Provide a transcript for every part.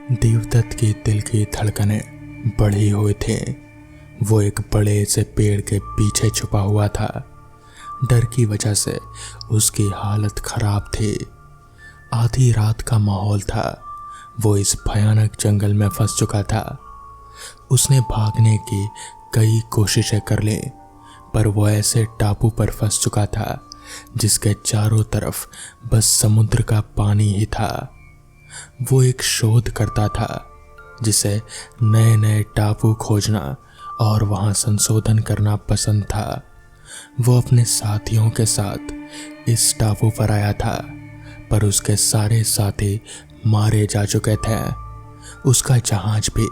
देवदत्त के दिल की धड़कनें बढ़ी हुई थी। वो एक बड़े से पेड़ के पीछे छुपा हुआ था। डर की वजह से उसकी हालत खराब थी। आधी रात का माहौल था। वो इस भयानक जंगल में फंस चुका था। उसने भागने की कई कोशिशें कर ली, पर वो ऐसे टापू पर फंस चुका था जिसके चारों तरफ बस समुद्र का पानी ही था। वो एक शोध करता था जिसे नए नए टापू खोजना और वहां संशोधन करना पसंद था। वो अपने साथियों के साथ इस टापू पर आया था, पर उसके सारे साथी मारे जा चुके थे। उसका जहाज भी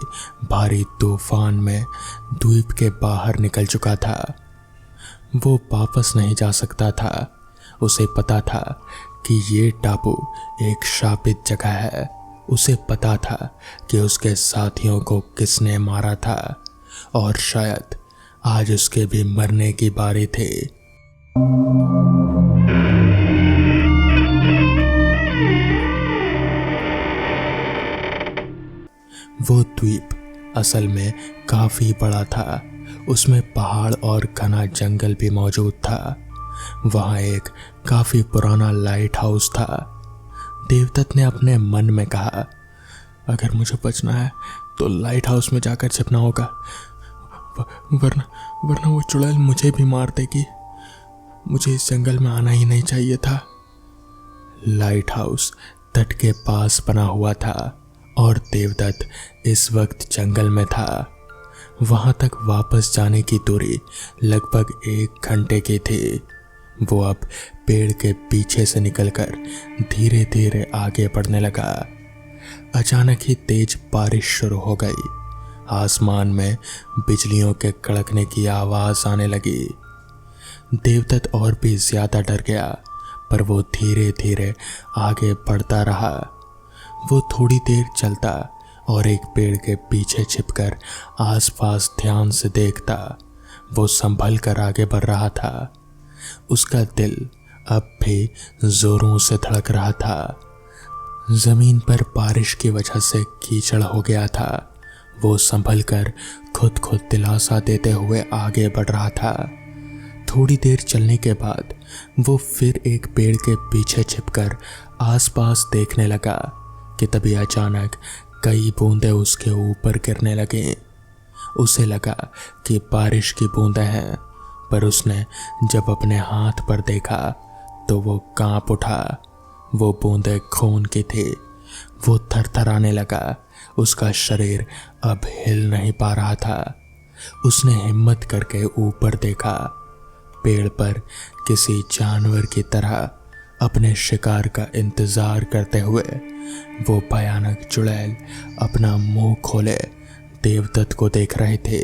भारी तूफान में द्वीप के बाहर निकल चुका था। वो वापस नहीं जा सकता था। उसे पता था कि ये टापू एक शापित जगह है। उसे पता था कि उसके साथियों को किसने मारा था और शायद आज उसके भी मरने की बारी थी। वो द्वीप असल में काफी बड़ा था। उसमें पहाड़ और घना जंगल भी मौजूद था। वहां एक काफी पुराना लाइट हाउस था। देवदत्त ने अपने मन में कहा, अगर मुझे बचना है तो लाइट हाउस में जाकर छिपना होगा, वरना वरना वो चुड़ैल मुझे भी मार देगी। मुझे इस जंगल में आना ही नहीं चाहिए था। लाइट हाउस तट के पास बना हुआ था और देवदत्त इस वक्त जंगल में था। वहां तक वापस जाने की दूरी लगभग 1 घंटे की थी। वो अब पेड़ के पीछे से निकलकर धीरे धीरे आगे बढ़ने लगा। अचानक ही तेज बारिश शुरू हो गई। आसमान में बिजलियों के कड़कने की आवाज आने लगी। देवदत्त और भी ज्यादा डर गया, पर वो धीरे धीरे आगे बढ़ता रहा। वो थोड़ी देर चलता और एक पेड़ के पीछे छिपकर आसपास ध्यान से देखता। वो संभल कर आगे बढ़ रहा था। उसका दिल अब भी जोरों से धड़क रहा था। जमीन पर बारिश की वजह से कीचड़ हो गया था। वो संभल कर खुद को दिलासा देते हुए आगे बढ़ रहा था। थोड़ी देर चलने के बाद वो फिर एक पेड़ के पीछे छिपकर आसपास देखने लगा कि तभी अचानक कई बूंदें उसके ऊपर गिरने लगी। उसे लगा कि बारिश की बूंदें हैं, पर उसने जब अपने हाथ पर देखा तो वो कांप उठा। वो बूंदें खून की थी। वो थरथराने लगा। उसका शरीर अब हिल नहीं पा रहा था। उसने हिम्मत करके ऊपर देखा। पेड़ पर किसी जानवर की तरह अपने शिकार का इंतजार करते हुए वो भयानक चुड़ैल अपना मुंह खोले देवदत्त को देख रहे थे।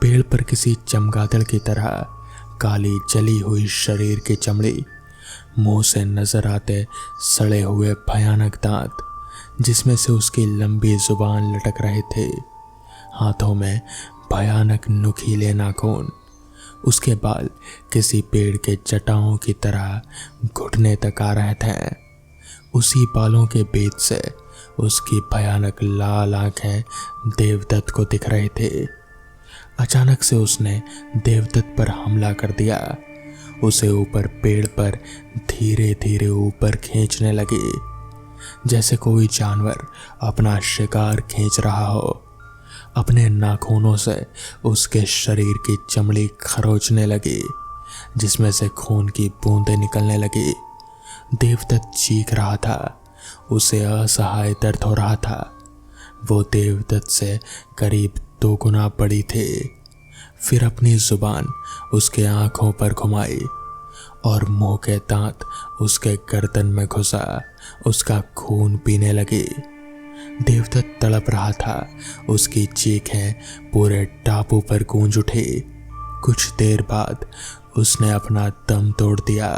पेड़ पर किसी चमगादड़ की तरह काली जली हुई शरीर की चमड़ी, मुंह से नजर आते सड़े हुए भयानक दांत, जिसमें से उसकी लंबी जुबान लटक रहे थे। हाथों में भयानक नुकीले नाखून। उसके बाल किसी पेड़ के जटाओं की तरह घुटने तक आ रहे थे। उसी बालों के बीच से उसकी भयानक लाल आंखें देवदत्त को दिख रहे थे। अचानक से उसने देवदत्त पर हमला कर दिया। उसे ऊपर पेड़ पर धीरे धीरे ऊपर खींचने लगी, जैसे कोई जानवर अपना शिकार खींच रहा हो। अपने नाखूनों से उसके शरीर की चमड़ी खरोचने लगी, जिसमें से खून की बूंदें निकलने लगी। देवदत्त चीख रहा था। उसे असहाय दर्द हो रहा था। वो देवदत्त से करीब 2 गुना बड़ी थी। फिर अपनी जुबान उसके आंखों पर घुमाई और मुंह के दांत उसके गर्दन में घुसा उसका खून पीने लगी। देवदत्त तड़प रहा था। उसकी चीखें पूरे टापू पर गूंज उठी। कुछ देर बाद उसने अपना दम तोड़ दिया।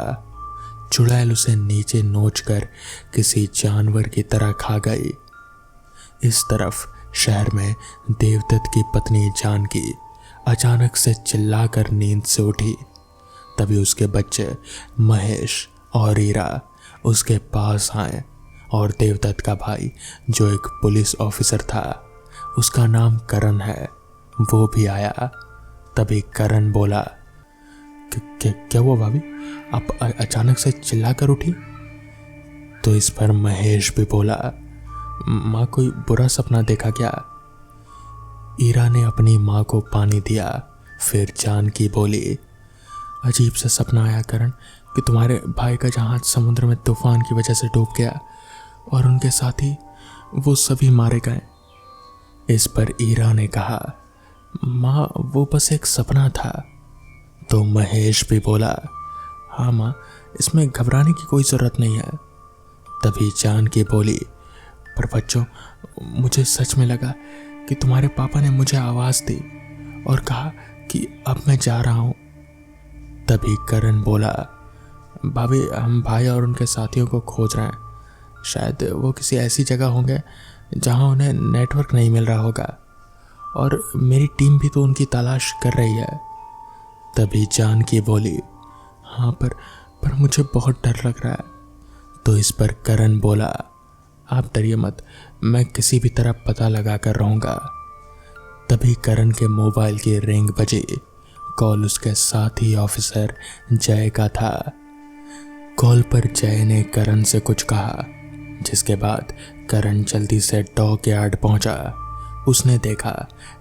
चुड़ैल उसे नीचे नोचकर किसी जानवर की तरह खा गई। इस तरफ शहर में देवदत्त की पत्नी जानकी अचानक से चिल्लाकर नींद से उठी। तभी उसके बच्चे महेश और ईरा उसके पास आए और देवदत्त का भाई जो एक पुलिस ऑफिसर था, उसका नाम करण है, वो भी आया। तभी करण बोला, क्या हुआ भाभी, आप अचानक से चिल्ला कर उठी? तो इस पर महेश भी बोला, माँ कोई बुरा सपना देखा क्या? ईरा ने अपनी माँ को पानी दिया। फिर जानकी बोली, अजीब सा सपना आया करण कि तुम्हारे भाई का जहाज समुद्र में तूफान की वजह से डूब गया और उनके साथी वो सभी मारे गए। इस पर ईरा ने कहा, माँ वो बस एक सपना था। तो महेश भी बोला, हाँ माँ, इसमें घबराने की कोई ज़रूरत नहीं है। तभी जानकी बोली, पर बच्चों, मुझे सच में लगा कि तुम्हारे पापा ने मुझे आवाज़ दी और कहा कि अब मैं जा रहा हूँ। तभी करण बोला, भाभी हम भाई और उनके साथियों को खोज रहे हैं। शायद वो किसी ऐसी जगह होंगे जहाँ उन्हें नेटवर्क नहीं मिल रहा होगा, और मेरी टीम भी तो उनकी तलाश कर रही है। तभी जानकी बोली, हाँ पर मुझे बहुत डर लग रहा है। तो इस पर करण बोला, आप डरिए मत, मैं किसी भी तरह पता लगा कर रहूँगा। तभी करण के मोबाइल की रिंग बजी। कॉल उसके साथी ऑफिसर जय का था। कॉल पर जय ने करण से कुछ कहा, जिसके बाद करण जल्दी से डॉक यार्ड पहुंचा। उसने देखा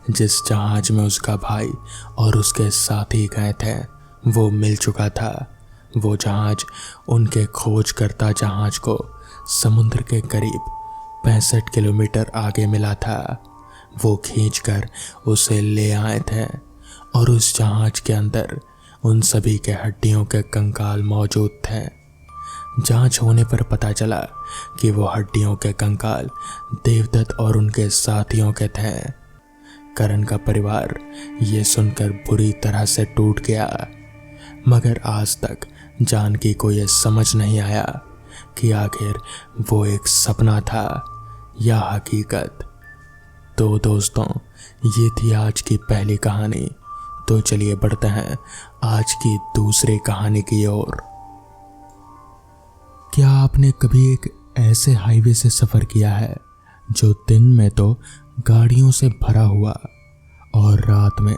जिस जहाज में उसका भाई और उसके साथी गए थे वो मिल चुका था। वो जहाज उनके खोजकर्ता जहाज को समुद्र के करीब 65 किलोमीटर आगे मिला था। वो खींचकर उसे ले आए थे और उस जहाज के अंदर उन सभी के हड्डियों के कंकाल मौजूद थे। जांच होने पर पता चला कि वो हड्डियों के कंकाल देवदत्त और उनके साथियों के थे। करण का परिवार ये सुनकर बुरी तरह से टूट गया, मगर आज तक जानकी को यह समझ नहीं आया कि आखिर वो एक सपना था या हकीकत। तो दोस्तों, ये थी आज की पहली कहानी। तो चलिए बढ़ते हैं आज की दूसरी कहानी की ओर। क्या आपने कभी एक ऐसे हाईवे से सफ़र किया है जो दिन में तो गाड़ियों से भरा हुआ और रात में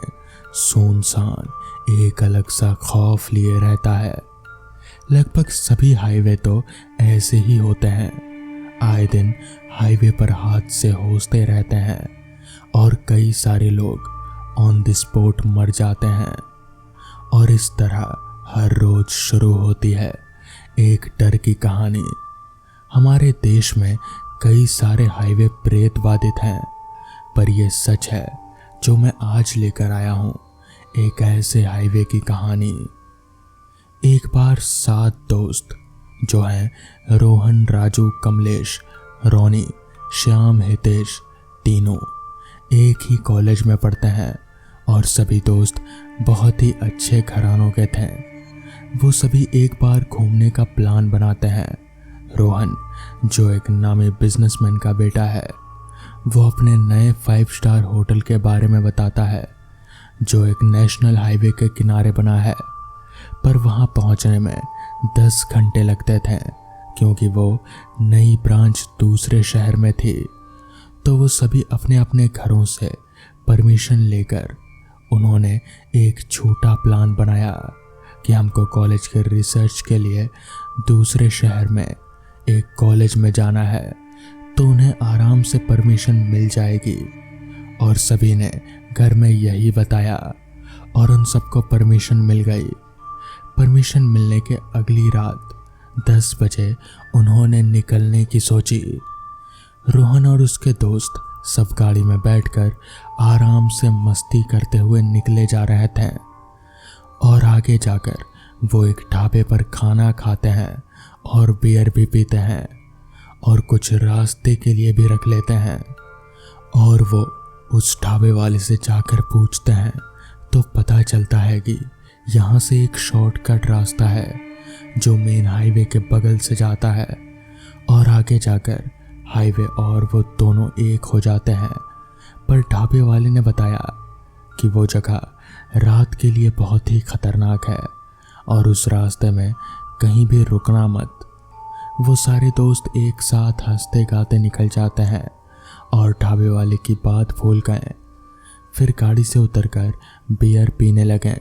सुनसान एक अलग सा खौफ लिए रहता है? लगभग सभी हाईवे तो ऐसे ही होते हैं। आए दिन हाईवे पर हादसे होते रहते हैं और कई सारे लोग ऑन द स्पॉट मर जाते हैं। और इस तरह हर रोज शुरू होती है एक डर की कहानी। हमारे देश में कई सारे हाईवे प्रेत बाधित हैं, पर यह सच है जो मैं आज लेकर आया हूँ, एक ऐसे हाईवे की कहानी। एक बार 7 दोस्त जो हैं रोहन, राजू, कमलेश, रोनी, श्याम, हितेश, तीनों एक ही कॉलेज में पढ़ते हैं और सभी दोस्त बहुत ही अच्छे घरानों के थे। वो सभी एक बार घूमने का प्लान बनाते हैं। रोहन जो एक नामी बिजनेसमैन का बेटा है, वो अपने नए 5 स्टार होटल के बारे में बताता है जो एक नेशनल हाईवे के किनारे बना है, पर वहाँ पहुँचने में 10 घंटे लगते थे क्योंकि वो नई ब्रांच दूसरे शहर में थी। तो वो सभी अपने अपने घरों से परमिशन लेकर उन्होंने एक छोटा प्लान बनाया कि हमको कॉलेज के रिसर्च के लिए दूसरे शहर में एक कॉलेज में जाना है, तो उन्हें आराम से परमिशन मिल जाएगी। और सभी ने घर में यही बताया और उन सबको परमिशन मिल गई। परमिशन मिलने के अगली रात 10 बजे उन्होंने निकलने की सोची। रोहन और उसके दोस्त सब गाड़ी में बैठकर आराम से मस्ती करते हुए निकले जा रहे थे और आगे जाकर वो एक ढाबे पर खाना खाते हैं और बियर भी पीते हैं और कुछ रास्ते के लिए भी रख लेते हैं। और वो उस ढाबे वाले से जाकर पूछते हैं तो पता चलता है कि यहाँ से एक शॉर्टकट रास्ता है जो मेन हाईवे के बगल से जाता है और आगे जाकर हाईवे और वो दोनों एक हो जाते हैं। पर ढाबे वाले ने बताया कि वो जगह रात के लिए बहुत ही खतरनाक है और उस रास्ते में कहीं भी रुकना मत। वो सारे दोस्त एक साथ हंसते गाते निकल जाते हैं और ढाबे वाले की बात भूल गए। फिर गाड़ी से उतरकर बियर पीने लगे।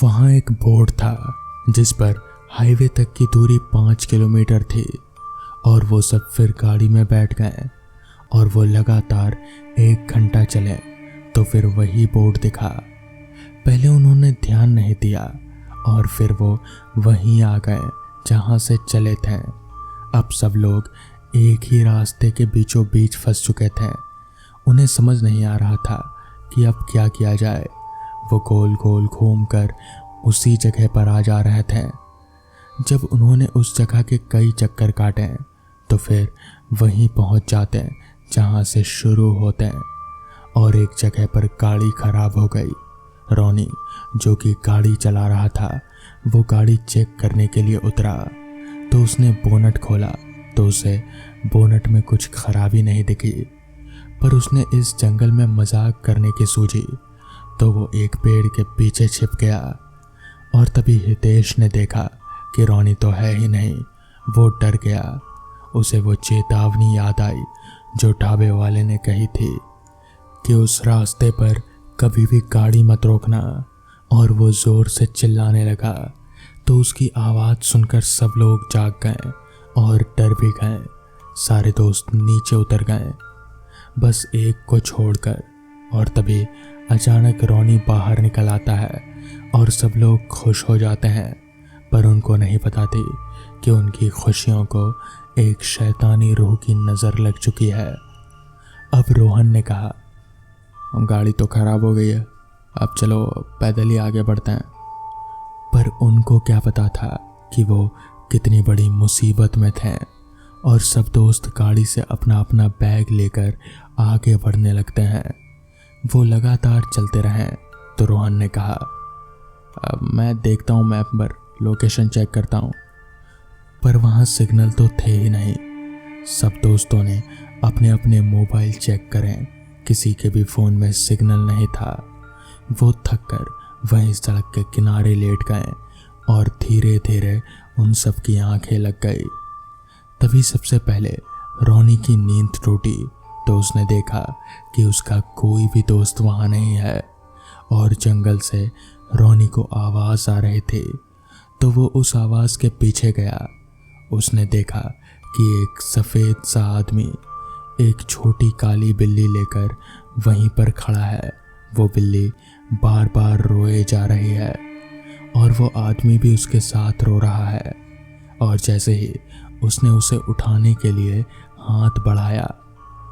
वहाँ एक बोर्ड था जिस पर हाईवे तक की दूरी 5 किलोमीटर थी और वो सब फिर गाड़ी में बैठ गए और वो लगातार 1 घंटा चले तो फिर वही बोर्ड दिखा। पहले उन्होंने ध्यान नहीं दिया और फिर वो वहीं आ गए जहाँ से चले थे। अब सब लोग एक ही रास्ते के बीचों बीच फंस चुके थे। उन्हें समझ नहीं आ रहा था कि अब क्या किया जाए। वो गोल गोल घूमकर उसी जगह पर आ जा रहे थे। जब उन्होंने उस जगह के कई चक्कर काटे तो फिर वहीं पहुंच जाते जहां से शुरू होते हैं और एक जगह पर गाड़ी खराब हो गई। रोनी जो कि गाड़ी चला रहा था वो गाड़ी चेक करने के लिए उतरा तो उसने बोनट खोला तो उसे बोनट में कुछ खराबी नहीं दिखी, पर उसने इस जंगल में मजाक करने की सूझी तो वो एक पेड़ के पीछे छिप गया। और तभी हितेश ने देखा कि रोनी तो है ही नहीं। वो डर गया। उसे वो चेतावनी याद आई जो ढाबे वाले ने कही थी कि उस रास्ते पर कभी भी गाड़ी मत रोकना। और वो जोर से चिल्लाने लगा तो उसकी आवाज़ सुनकर सब लोग जाग गए और डर भी गए। सारे दोस्त नीचे उतर गए बस एक को छोड़कर। और तभी अचानक रोनी बाहर निकल आता है और सब लोग खुश हो जाते हैं, पर उनको नहीं पता थी कि उनकी खुशियों को एक शैतानी रूह की नज़र लग चुकी है। अब रोहन ने कहा, गाड़ी तो खराब हो गई है, अब चलो पैदल ही आगे बढ़ते हैं। पर उनको क्या पता था कि वो कितनी बड़ी मुसीबत में थे। और सब दोस्त गाड़ी से अपना अपना बैग लेकर आगे बढ़ने लगते हैं। वो लगातार चलते रहे तो रोहन ने कहा, अब मैं देखता हूँ मैप पर, लोकेशन चेक करता हूँ। पर वहाँ सिग्नल तो थे ही नहीं। सब दोस्तों ने अपने अपने मोबाइल चेक करें, किसी के भी फ़ोन में सिग्नल नहीं था। वो थक कर वहीं सड़क के किनारे लेट गए और धीरे धीरे उन सब की आंखें लग गई। तभी सबसे पहले रोनी की नींद टूटी तो उसने देखा कि उसका कोई भी दोस्त वहाँ नहीं है और जंगल से रोनी को आवाज़ आ रही थी। तो वो उस आवाज़ के पीछे गया। उसने देखा कि एक सफ़ेद सा आदमी एक छोटी काली बिल्ली लेकर वहीं पर खड़ा है। वो बिल्ली बार बार रोए जा रही है और वो आदमी भी उसके साथ रो रहा है। और जैसे ही उसने उसे उठाने के लिए हाथ बढ़ाया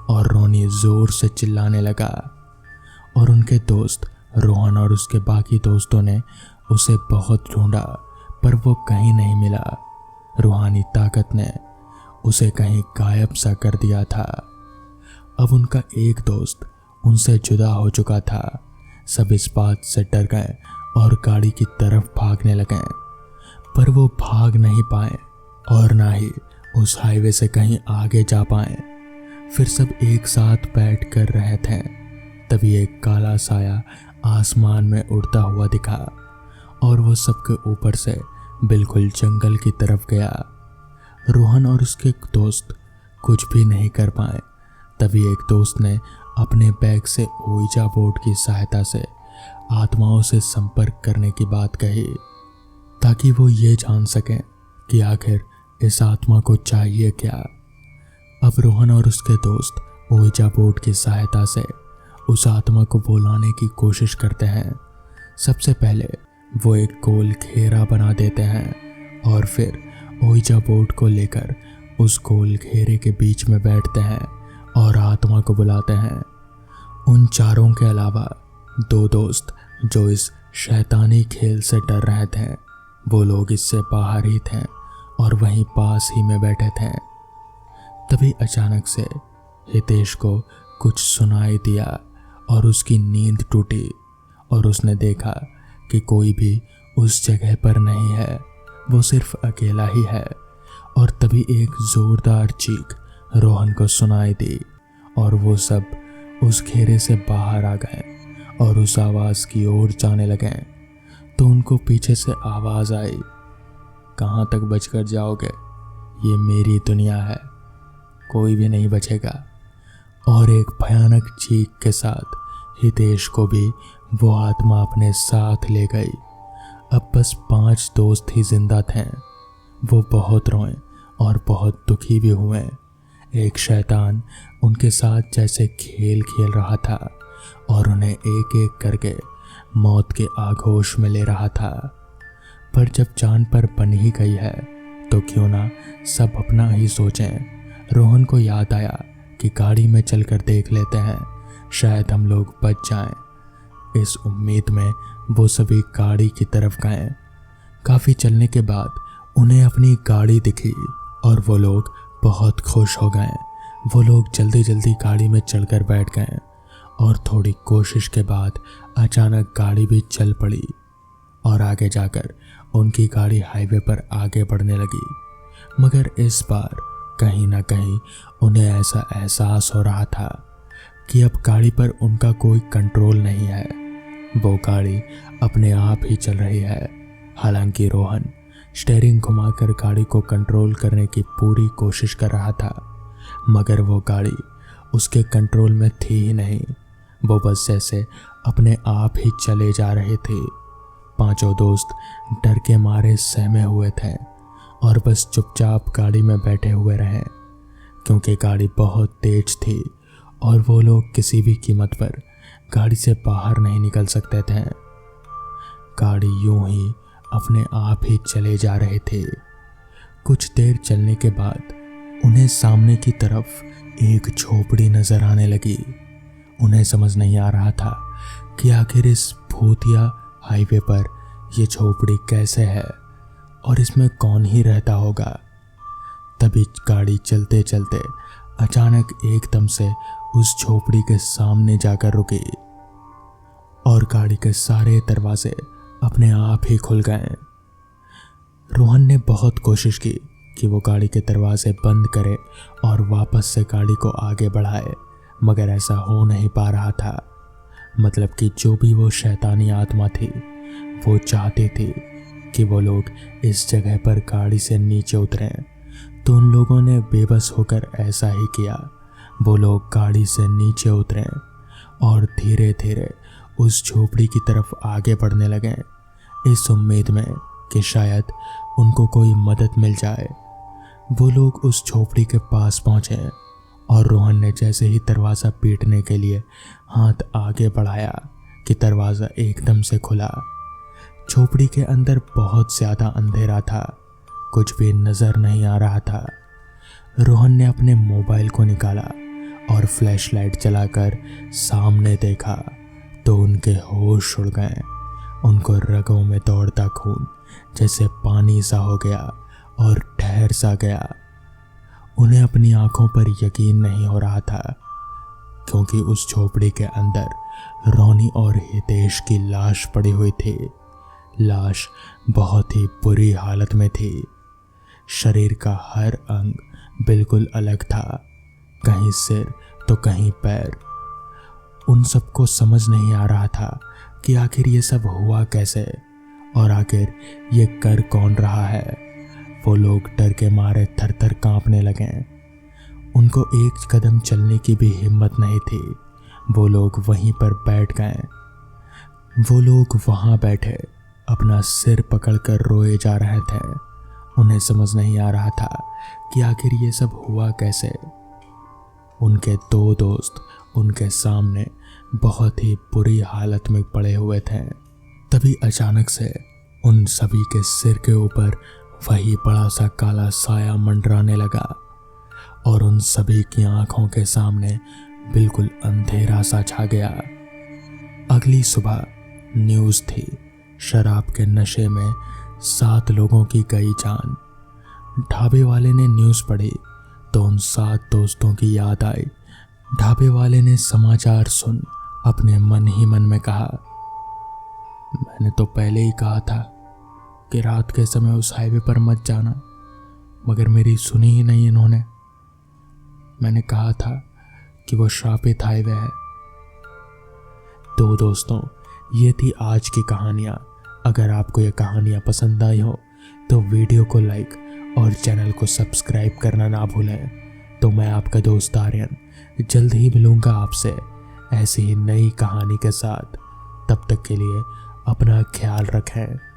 और रोनी ज़ोर से चिल्लाने लगा। और उनके दोस्त रोहन और उसके बाकी दोस्तों ने उसे बहुत ढूंढा पर वो कहीं नहीं मिला। रूहानी ताकत ने उसे कहीं गायब सा कर दिया था। अब उनका एक दोस्त उनसे जुदा हो चुका था। सब इस बात से डर गए और गाड़ी की तरफ भागने लगे, पर वो भाग नहीं पाए और ना ही उस हाईवे से कहीं आगे जा पाए। फिर सब एक साथ बैठ कर रहे थे। तभी एक काला साया आसमान में उड़ता हुआ दिखा और वो सबके ऊपर से बिल्कुल जंगल की तरफ गया। रोहन और उसके दोस्त कुछ भी नहीं कर पाए। तभी एक दोस्त ने अपने बैग से ओइजा बोर्ड की सहायता से आत्माओं से संपर्क करने की बात कही ताकि वो ये जान सकें कि आखिर इस आत्मा को चाहिए क्या। अब रोहन और उसके दोस्त ओइजा बोर्ड की सहायता से उस आत्मा को बुलाने की कोशिश करते हैं। सबसे पहले वो एक गोल घेरा बना देते हैं और फिर ओइजा बोर्ड को लेकर उस गोल घेरे के बीच में बैठते हैं और आत्मा को बुलाते हैं। उन चारों के अलावा दो दोस्त जो इस शैतानी खेल से डर रहे थे, वो लोग इससे बाहर ही थे और वहीं पास ही में बैठे थे। तभी अचानक से हितेश को कुछ सुनाई दिया और उसकी नींद टूटी और उसने देखा कि कोई भी उस जगह पर नहीं है, वो सिर्फ अकेला ही है। और तभी एक जोरदार चीख रोहन को सुनाई दी और वो सब उस घेरे से बाहर आ गए और उस आवाज़ की ओर जाने लगे। तो उनको पीछे से आवाज़ आई, कहाँ तक बचकर जाओगे, ये मेरी दुनिया है, कोई भी नहीं बचेगा। और एक भयानक चीख के साथ हितेश को भी वो आत्मा अपने साथ ले गई। अब बस 5 दोस्त ही जिंदा थे। वो बहुत रोए और बहुत दुखी भी हुए। एक शैतान उनके साथ जैसे खेल खेल रहा था और उन्हें एक एक करके मौत के आगोश में ले रहा था। पर जब जान पर बन ही गई है तो क्यों ना सब अपना ही सोचें। रोहन को याद आया कि गाड़ी में चलकर देख लेते हैं, शायद हम लोग बच जाएं। इस उम्मीद में वो सभी गाड़ी की तरफ गए। काफ़ी चलने के बाद उन्हें अपनी गाड़ी दिखी और वो लोग बहुत खुश हो गए। वो लोग जल्दी जल्दी गाड़ी में चढ़कर बैठ गए और थोड़ी कोशिश के बाद अचानक गाड़ी भी चल पड़ी और आगे जाकर उनकी गाड़ी हाईवे पर आगे बढ़ने लगी। मगर इस बार कहीं ना कहीं उन्हें ऐसा एहसास हो रहा था कि अब गाड़ी पर उनका कोई कंट्रोल नहीं है। वो गाड़ी अपने आप ही चल रही है। हालांकि रोहन स्टीयरिंग घुमाकर गाड़ी को कंट्रोल करने की पूरी कोशिश कर रहा था, मगर वो गाड़ी उसके कंट्रोल में थी ही नहीं। वो बस जैसे अपने आप ही चले जा रहे थे। 5 दोस्त डर के मारे सहमे हुए थे और बस चुपचाप गाड़ी में बैठे हुए रहे, क्योंकि गाड़ी बहुत तेज थी और वो लोग किसी भी कीमत पर गाड़ी से बाहर नहीं निकल सकते थे। गाड़ी यूं ही अपने आप ही चले जा रहे थे। कुछ देर चलने के बाद उन्हें सामने की तरफ एक झोपड़ी नजर आने लगी। उन्हें समझ नहीं आ रहा था कि आखिर इस भूतिया हाईवे पर यह झोपड़ी कैसे है और इसमें कौन ही रहता होगा। तभी गाड़ी चलते चलते अचानक एकदम से उस झोपड़ी के सामने जाकर रुकी और गाड़ी के सारे दरवाजे अपने आप ही खुल गए। रोहन ने बहुत कोशिश की कि वो गाड़ी के दरवाजे बंद करे और वापस से गाड़ी को आगे बढ़ाए, मगर ऐसा हो नहीं पा रहा था। मतलब कि जो भी वो शैतानी आत्मा थी वो चाहती थी कि वो लोग इस जगह पर गाड़ी से नीचे उतरें, तो उन लोगों ने बेबस होकर ऐसा ही किया। वो लोग गाड़ी से नीचे उतरे और धीरे धीरे उस झोपड़ी की तरफ आगे बढ़ने लगे, इस उम्मीद में कि शायद उनको कोई मदद मिल जाए। वो लोग उस झोपड़ी के पास पहुंचे और रोहन ने जैसे ही दरवाज़ा पीटने के लिए हाथ आगे बढ़ाया कि दरवाज़ा एकदम से खुला। झोपड़ी के अंदर बहुत ज़्यादा अंधेरा था, कुछ भी नज़र नहीं आ रहा था। रोहन ने अपने मोबाइल को निकाला और फ्लैशलाइट जलाकर सामने देखा तो उनके होश उड़ गए। उनको रगों में दौड़ता खून जैसे पानी सा हो गया और ठहर सा गया। उन्हें अपनी आंखों पर यकीन नहीं हो रहा था, क्योंकि उस झोपड़ी के अंदर रोनी और हितेश की लाश पड़ी हुई थी। लाश बहुत ही बुरी हालत में थी। शरीर का हर अंग बिल्कुल अलग था, कहीं सिर तो कहीं पैर। उन सबको समझ नहीं आ रहा था कि आखिर ये सब हुआ कैसे और आखिर ये कर कौन रहा है। वो लोग डर के मारे थर थर कांपने लगे। उनको एक कदम चलने की भी हिम्मत नहीं थी। वो लोग वहीं पर बैठ गए। वो लोग वहाँ बैठे अपना सिर पकड़कर रोए जा रहे थे। उन्हें समझ नहीं आ रहा था कि आखिर ये सब हुआ कैसे। उनके 2 दोस्त उनके सामने बहुत ही बुरी हालत में पड़े हुए थे। तभी अचानक से उन सभी के सिर के ऊपर वही बड़ा सा काला साया मंडराने लगा और उन सभी की आंखों के सामने बिल्कुल अंधेरा सा छा गया। अगली सुबह न्यूज़ थी, शराब के नशे में 7 लोगों की गई जान। ढाबे वाले ने न्यूज़ पढ़ी तो उन 7 दोस्तों की याद आई। ढाबे वाले ने समाचार सुन अपने मन ही मन में कहा, मैंने तो पहले ही कहा था कि रात के समय उस हाईवे पर मत जाना, मगर मेरी सुनी ही नहीं इन्होंने। मैंने कहा था कि वो श्रापित हाईवे है। तो दोस्तों, ये थी आज की कहानियाँ। अगर आपको ये कहानियाँ पसंद आई हो तो वीडियो को लाइक और चैनल को सब्सक्राइब करना ना भूलें। तो मैं आपका दोस्त आर्यन जल्द ही मिलूंगा आपसे ऐसी ही नई कहानी के साथ। तब तक के लिए अपना ख्याल रखें।